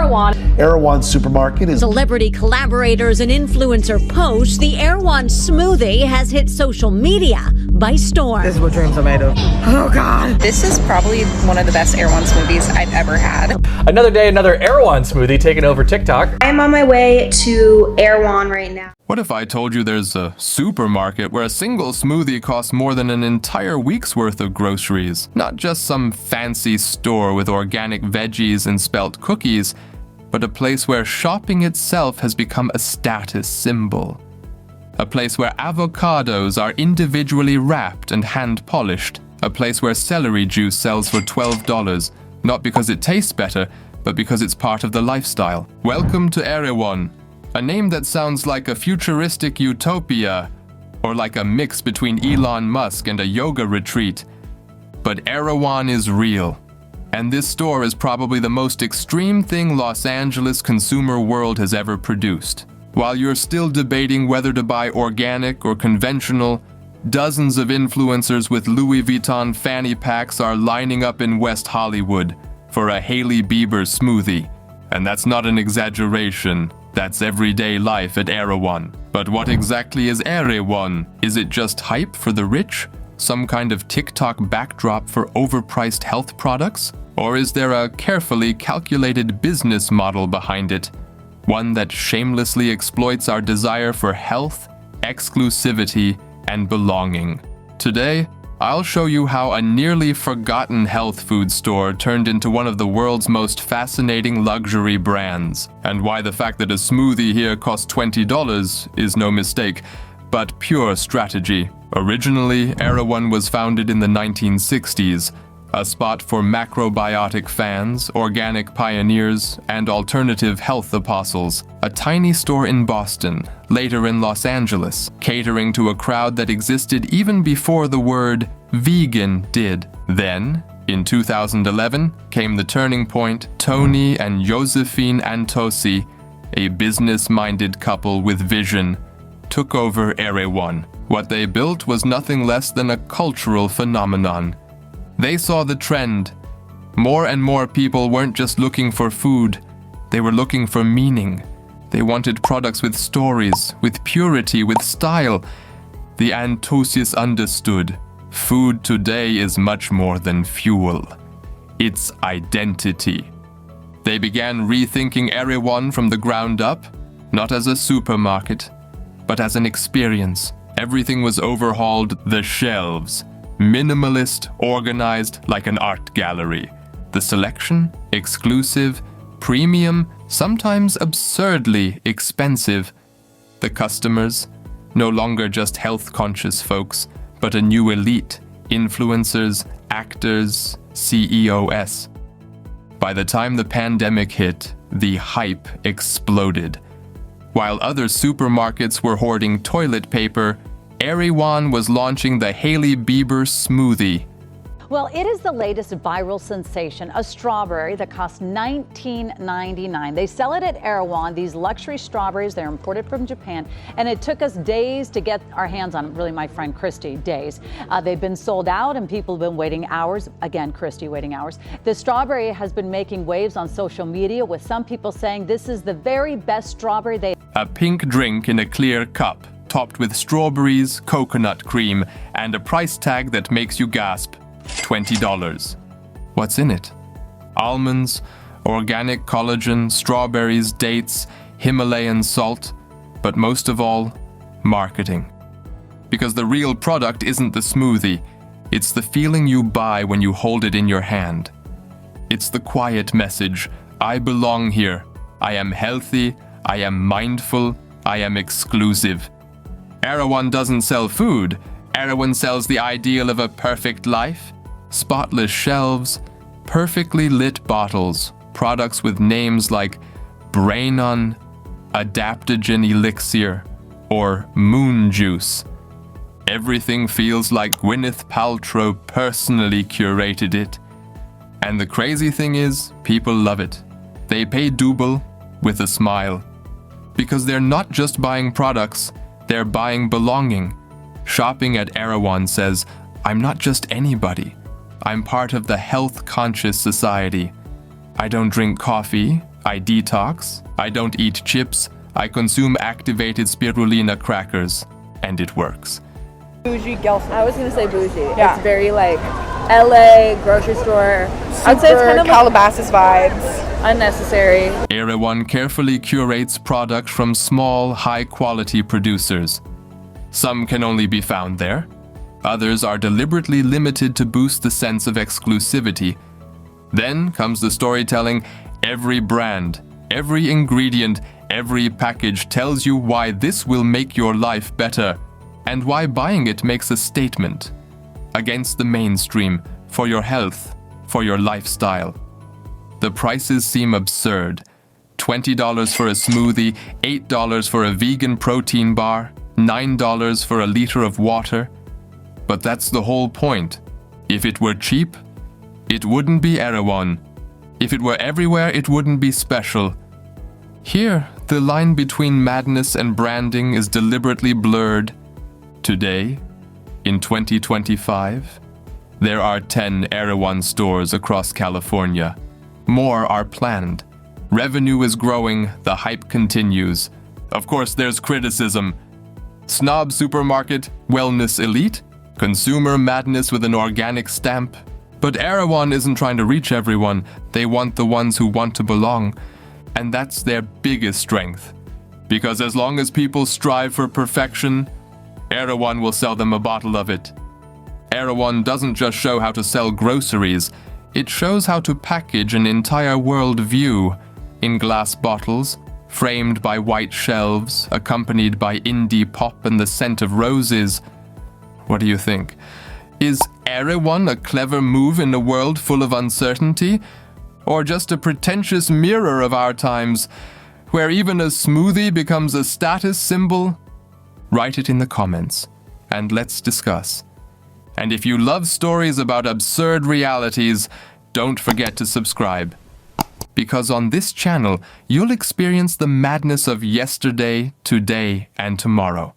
Erewhon. Erewhon supermarket is Celebrity collaborators and influencer posts. The Erewhon smoothie has hit social media by storm. This is what dreams are made of. Oh, God. This is probably one of the best Erewhon smoothies I've ever had. Another day, another Erewhon smoothie taking over TikTok. I'm on my way to Erewhon right now. What if I told you there's a supermarket where a single smoothie costs more than an entire week's worth of groceries? Not just some fancy store with organic veggies and spelt cookies, but a place where shopping itself has become a status symbol. A place where avocados are individually wrapped and hand-polished. A place where celery juice sells for $12, not because it tastes better, but because it's part of the lifestyle. Welcome to Erewhon. A name that sounds like a futuristic utopia, or like a mix between Elon Musk and a yoga retreat. But Erewhon is real, and this store is probably the most extreme thing Los Angeles consumer world has ever produced. While you're still debating whether to buy organic or conventional, dozens of influencers with Louis Vuitton fanny packs are lining up in West Hollywood for a Hailey Bieber smoothie. And that's not an exaggeration. That's everyday life at Erewhon. But what exactly is Erewhon? Is it just hype for the rich? Some kind of TikTok backdrop for overpriced health products? Or is there a carefully calculated business model behind it? One that shamelessly exploits our desire for health, exclusivity, and belonging. Today, I'll show you how a nearly forgotten health food store turned into one of the world's most fascinating luxury brands, and why the fact that a smoothie here costs $20 is no mistake, but pure strategy. Originally, Erewhon was founded in the 1960s, a spot for macrobiotic fans, organic pioneers, and alternative health apostles. A tiny store in Boston, later in Los Angeles, catering to a crowd that existed even before the word vegan did. Then, in 2011, came the turning point. Tony and Josephine Antosi, a business-minded couple with vision, took over Erewhon. What they built was nothing less than a cultural phenomenon. They saw the trend. More and more people weren't just looking for food, they were looking for meaning. They wanted products with stories, with purity, with style. The Antosis understood. Food today is much more than fuel. It's identity. They began rethinking Erewhon from the ground up, not as a supermarket, but as an experience. Everything was overhauled. The shelves, minimalist, organized like an art gallery. The selection, exclusive, premium, sometimes absurdly expensive. The customers, no longer just health-conscious folks, but a new elite, influencers, actors, CEOs. By the time the pandemic hit, the hype exploded. While other supermarkets were hoarding toilet paper, Erewhon was launching the Hailey Bieber Smoothie. Well, it is the latest viral sensation, a strawberry that costs $19.99. They sell it at Erewhon, these luxury strawberries. They're imported from Japan, and it took us days to get our hands on them. Really, my friend Christy, days. They've been sold out, and people have been waiting hours. Again, Christy waiting hours. The strawberry has been making waves on social media, with some people saying this is the very best strawberry they... A pink drink in a clear cup, topped with strawberries, coconut cream, and a price tag that makes you gasp. $20. What's in it? Almonds, organic collagen, strawberries, dates, Himalayan salt, but most of all, marketing. Because the real product isn't the smoothie, it's the feeling you buy when you hold it in your hand. It's the quiet message, I belong here, I am healthy, I am mindful, I am exclusive. Erewhon doesn't sell food, Erewhon sells the ideal of a perfect life. Spotless shelves, perfectly lit bottles, products with names like Brainon, Adaptogen Elixir, or Moon Juice. Everything feels like Gwyneth Paltrow personally curated it. And the crazy thing is, people love it. They pay double with a smile. Because they're not just buying products, they're buying belonging. Shopping at Erewhon says, I'm not just anybody. I'm part of the health-conscious society. I don't drink coffee. I detox, I don't eat chips, I consume activated spirulina crackers, and it works. Bougie girlfriend. I was gonna say bougie. Yeah. It's very like LA grocery store. I'd say it's kind of Calabasas vibes. unnecessary. Erewhon carefully curates products from small, high-quality producers. Some can only be found there. Others are deliberately limited to boost the sense of exclusivity. Then comes the storytelling. Every brand, every ingredient, every package tells you why this will make your life better and why buying it makes a statement against the mainstream for your health, for your lifestyle. The prices seem absurd. $20 for a smoothie, $8 for a vegan protein bar, $9 for a liter of water. But that's the whole point. If it were cheap, it wouldn't be Erewhon. If it were everywhere, it wouldn't be special. Here, the line between madness and branding is deliberately blurred. Today, in 2025, there are 10 Erewhon stores across California. More are planned. Revenue is growing, the hype continues. Of course, there's criticism. Snob supermarket, wellness elite, consumer madness with an organic stamp. But Erewhon isn't trying to reach everyone. They want the ones who want to belong. And that's their biggest strength. Because as long as people strive for perfection, Erewhon will sell them a bottle of it. Erewhon doesn't just show how to sell groceries, it shows how to package an entire world view in glass bottles, framed by white shelves, accompanied by indie pop and the scent of roses. What do you think? Is Erewhon a clever move in a world full of uncertainty? Or just a pretentious mirror of our times, where even a smoothie becomes a status symbol? Write it in the comments, and let's discuss. And if you love stories about absurd realities, don't forget to subscribe. Because on this channel, you'll experience the madness of yesterday, today, and tomorrow.